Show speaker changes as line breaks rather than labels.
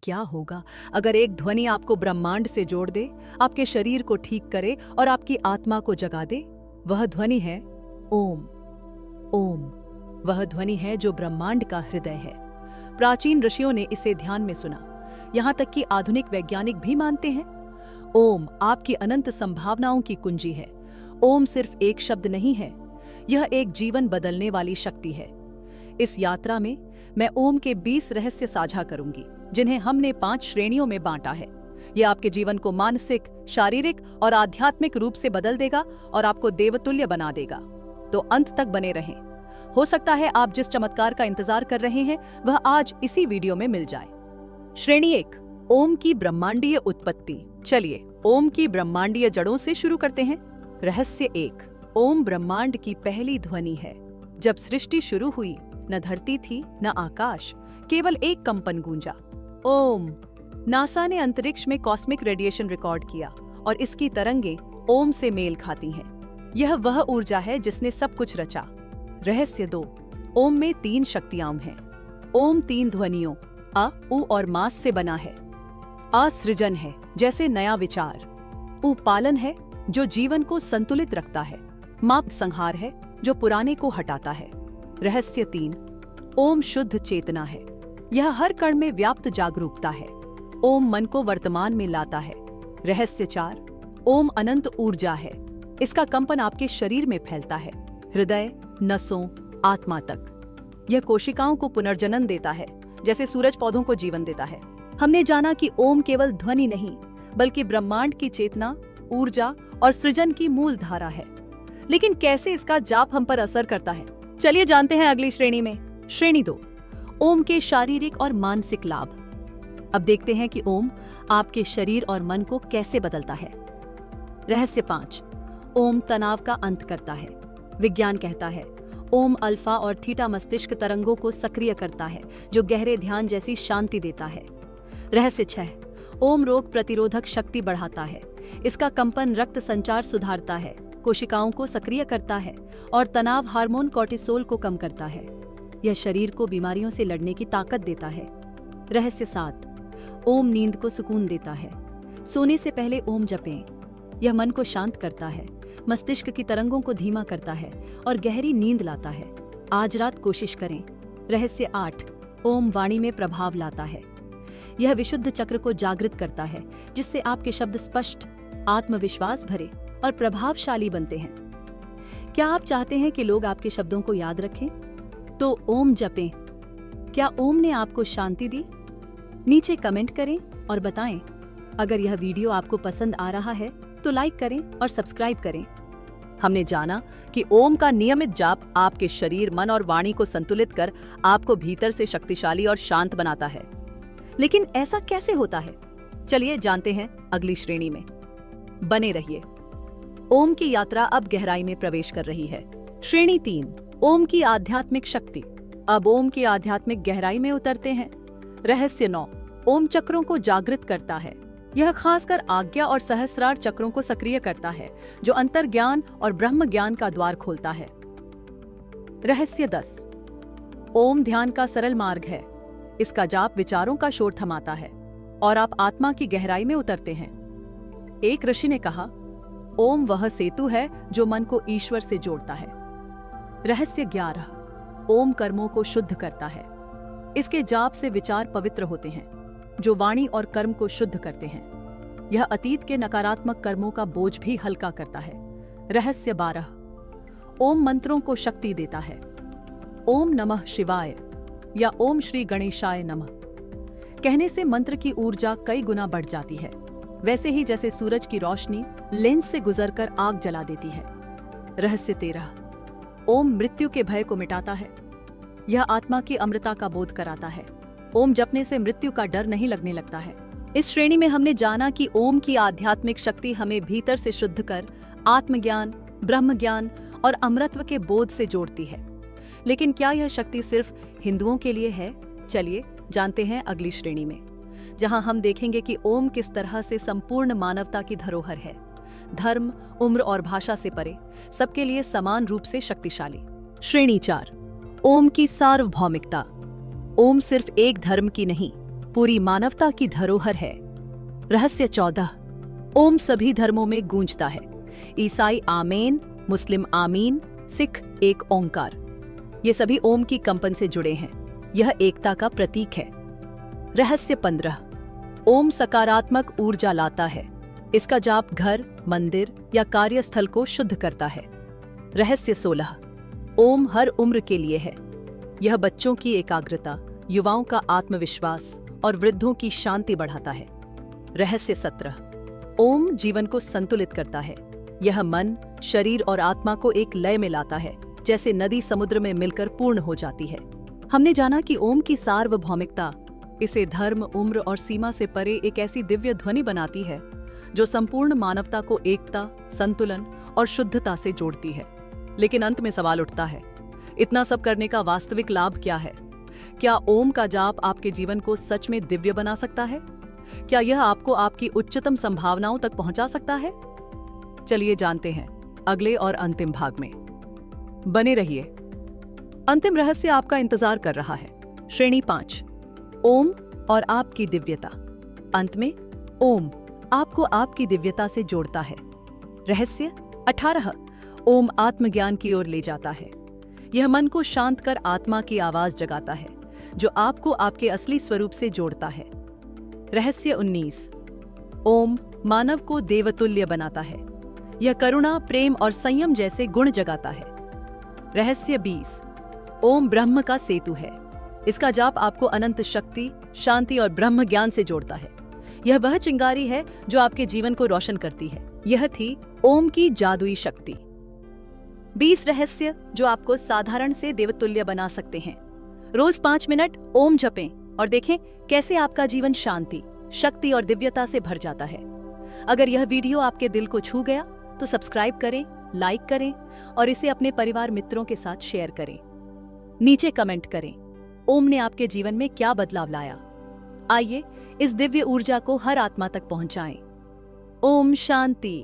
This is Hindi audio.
क्या होगा अगर एक ध्वनि आपको ब्रह्मांड से जोड़ दे, आपके शरीर को ठीक करे और आपकी आत्मा को जगा दे? वह ध्वनि है ओम। ओम वह ध्वनि है जो ब्रह्मांड का हृदय है। प्राचीन ऋषियों ने इसे ध्यान में सुना, यहाँ तक कि आधुनिक वैज्ञानिक भी मानते हैं। ओम आपकी अनंत संभावनाओं की कुंजी है। ओम सिर्फ एक शब्द नहीं है, यह एक जीवन बदलने वाली शक्ति है। इस यात्रा में मैं ओम के 20 रहस्य साझा करूंगी, जिन्हें हमने 5 श्रेणियों में बांटा है। यह आपके जीवन को मानसिक, शारीरिक और आध्यात्मिक रूप से बदल देगा और आपको देवतुल्य बना देगा। तो अंत तक बने रहें। हो सकता है आप जिस चमत्कार का इंतजार कर रहे हैं वह आज इसी वीडियो में मिल जाए। श्रेणी 1, ओम की ब्रह्मांडीय उत्पत्ति। चलिए ओम की ब्रह्मांडीय जड़ों से शुरू करते हैं। रहस्य 1, ओम ब्रह्मांड की पहली ध्वनि है। जब सृष्टि शुरू हुई, न धरती थी न आकाश, केवल एक कंपन गूंजा, ओम। नासा ने अंतरिक्ष में कॉस्मिक रेडिएशन रिकॉर्ड किया और इसकी तरंगें ओम से मेल खाती हैं। यह वह ऊर्जा है जिसने सब कुछ रचा। रहस्य 2, ओम में 3 शक्तियां हैं। ओम 3 ध्वनियों अ, उ और मास से बना है। अ सृजन है, जैसे नया विचार। उ पालन है, जो जीवन को संतुलित रखता है। मा संहार है, जो पुराने को हटाता है। रहस्य 3, ओम शुद्ध चेतना है। यह हर कण में व्याप्त जागरूकता है। ओम मन को वर्तमान में लाता है। रहस्य 4, ओम अनंत ऊर्जा है। इसका कंपन आपके शरीर में फैलता है, हृदय, नसों, आत्मा तक। यह कोशिकाओं को पुनर्जन्म देता है, जैसे सूरज पौधों को जीवन देता है। हमने जाना कि ओम केवल ध्वनि नहीं, बल्कि ब्रह्मांड की चेतना, ऊर्जा और सृजन की मूल धारा है। लेकिन कैसे इसका जाप हम पर असर करता है, चलिए जानते हैं अगली श्रेणी में। श्रेणी 2, ओम के शारीरिक और मानसिक लाभ। अब देखते हैं कि ओम आपके शरीर और मन को कैसे बदलता है। रहस्य 5, ओम तनाव का अंत करता है। विज्ञान कहता है ओम अल्फा और थीटा मस्तिष्क तरंगों को सक्रिय करता है, जो गहरे ध्यान जैसी शांति देता है। रहस्य 6, ओम रोग प्रतिरोधक शक्ति बढ़ाता है। इसका कंपन रक्त संचार सुधारता है, कोशिकाओं को सक्रिय करता है और तनाव हार्मोन कॉर्टिसोल को कम करता है। यह शरीर को बीमारियों से लड़ने की ताकत देता है। रहस्य 7, ओम नींद को सुकून देता है। सोने से पहले ओम जपें। यह मन को शांत करता है, मस्तिष्क की तरंगों को धीमा करता है और गहरी नींद लाता है। आज रात कोशिश करें। रहस्य 8, ओम वाणी में प्रभाव लाता है। यह विशुद्ध चक्र को जागृत करता है, जिससे आपके शब्द स्पष्ट, आत्मविश्वास भरे और प्रभावशाली बनते हैं। क्या आप चाहते हैं कि लोग आपके शब्दों को याद रखें? तो ओम जपें। क्या ओम ने आपको शांति दी? नीचे कमेंट करें और बताएं। अगर यह वीडियो आपको पसंद आ रहा है तो लाइक करें और सब्सक्राइब करें। हमने जाना कि ओम का नियमित जाप आपके शरीर, मन और वाणी को संतुलित कर आपको भीतर से शक्तिशाली और शांत बनाता है। लेकिन ऐसा कैसे होता है? चलिए जानते हैं अगली श्रेणी में। बने रहिए। ओम की यात्रा अब गहराई में प्रवेश कर रही है। श्रेणी 3, ओम की आध्यात्मिक शक्ति। अब ओम की आध्यात्मिक गहराई में उतरते हैं। रहस्य 9, ओम चक्रों को जागृत करता है। यह खासकर आज्ञा और सहस्रार चक्रों को सक्रिय करता है, जो अंतर्ज्ञान और ब्रह्म ज्ञान का द्वार खोलता है। रहस्य 10, ओम ध्यान का सरल मार्ग है। इसका जाप विचारों का शोर थमाता है और आप आत्मा की गहराई में उतरते हैं। एक ऋषि ने कहा, ओम वह सेतु है जो मन को ईश्वर से जोड़ता है। रहस्य 11, ओम कर्मों को शुद्ध करता है। इसके जाप से विचार पवित्र होते हैं, जो वाणी और कर्म को शुद्ध करते हैं। यह अतीत के नकारात्मक कर्मों का बोझ भी हल्का करता है। रहस्य 12, ओम मंत्रों को शक्ति देता है। ओम नमः शिवाय या ओम श्री गणेशाय नमः कहने से मंत्र की ऊर्जा कई गुना बढ़ जाती है, वैसे ही जैसे सूरज की रोशनी लेंस से गुजरकर आग जला देती है। रहस्य 13, ओम मृत्यु के भय को मिटाता है। यह आत्मा की अमृता का बोध कराता है। ओम जपने से मृत्यु का डर नहीं लगने लगता है। इस श्रेणी में हमने जाना कि ओम की आध्यात्मिक शक्ति हमें भीतर से शुद्ध कर आत्मज्ञान, ब्रह्म ज्ञान और अमरत्व के बोध से जोड़ती है। लेकिन क्या यह शक्ति सिर्फ हिंदुओं के लिए है? चलिए जानते हैं अगली श्रेणी में, जहां हम देखेंगे कि ओम किस तरह से संपूर्ण मानवता की धरोहर है। धर्म, उम्र और भाषा से परे सबके लिए समान रूप से शक्तिशाली। श्रेणी 4, ओम की सार्वभौमिकता। ओम सिर्फ एक धर्म की नहीं, पूरी मानवता की धरोहर है। रहस्य 14। ओम सभी धर्मों में गूंजता है। ईसाई आमीन, मुस्लिम आमीन, सिख एक ओंकार। ये सभी ओम की कंपन से जुड़े हैं। यह एकता का प्रतीक है। रहस्य 15। ओम सकारात्मक ऊर्जा लाता है। इसका जाप घर, मंदिर या कार्यस्थल को शुद्ध करता है। रहस्य 16। ओम हर उम्र के लिए है। यह बच्चों की एकाग्रता, युवाओं का आत्मविश्वास और वृद्धों की शांति बढ़ाता है। रहस्य 17। ओम जीवन को संतुलित करता है। यह मन, शरीर और आत्मा को एक लय में लाता है, जैसे नदी समुद्र में मिलकर पूर्ण हो जाती है। हमने जाना कि ओम की सार्वभौमिकता इसे धर्म, उम्र और सीमा से परे एक ऐसी दिव्य ध्वनि बनाती है जो संपूर्ण मानवता को एकता, संतुलन और शुद्धता से जोड़ती है। लेकिन अंत में सवाल उठता है, इतना सब करने का वास्तविक लाभ क्या है? क्या ओम का जाप आपके जीवन को सच में दिव्य बना सकता है? क्या यह आपको आपकी उच्चतम संभावनाओं तक पहुंचा सकता है? चलिए जानते हैं अगले और अंतिम भाग में। बने रहिए। अंतिम रहस्य आपका इंतजार कर रहा है। श्रेणी 5, ओम और आपकी दिव्यता। अंत में ओम आपको आपकी दिव्यता से जोड़ता है। रहस्य 18, ओम आत्मज्ञान की ओर ले जाता है। यह मन को शांत कर आत्मा की आवाज जगाता है, जो आपको आपके असली स्वरूप से जोड़ता है। रहस्य 19, ओम मानव को देवतुल्य बनाता है। यह करुणा, प्रेम और संयम जैसे गुण जगाता है। रहस्य 20, ओम ब्रह्म का सेतु है। इसका जाप आपको अनंत शक्ति, शांति और ब्रह्म ज्ञान से जोड़ता है। यह वह चिंगारी है जो आपके जीवन को रोशन करती है। यह थी ओम की जादुई शक्ति। 20 रहस्य जो आपको साधारण से देवतुल्य बना सकते हैं। रोज 5 मिनट ओम जपें और देखें कैसे आपका जीवन शांति, शक्ति और दिव्यता से भर जाता है। अगर यह वीडियो आपके दिल को छू गया तो सब्सक्राइब करें, लाइक करें और इसे अपने परिवार मित्रों के साथ शेयर करें। नीचे कमेंट करें, ओम ने आपके जीवन में क्या बदलाव लाया। आइए इस दिव्य ऊर्जा को हर आत्मा तक पहुंचाएं। ओम शांति।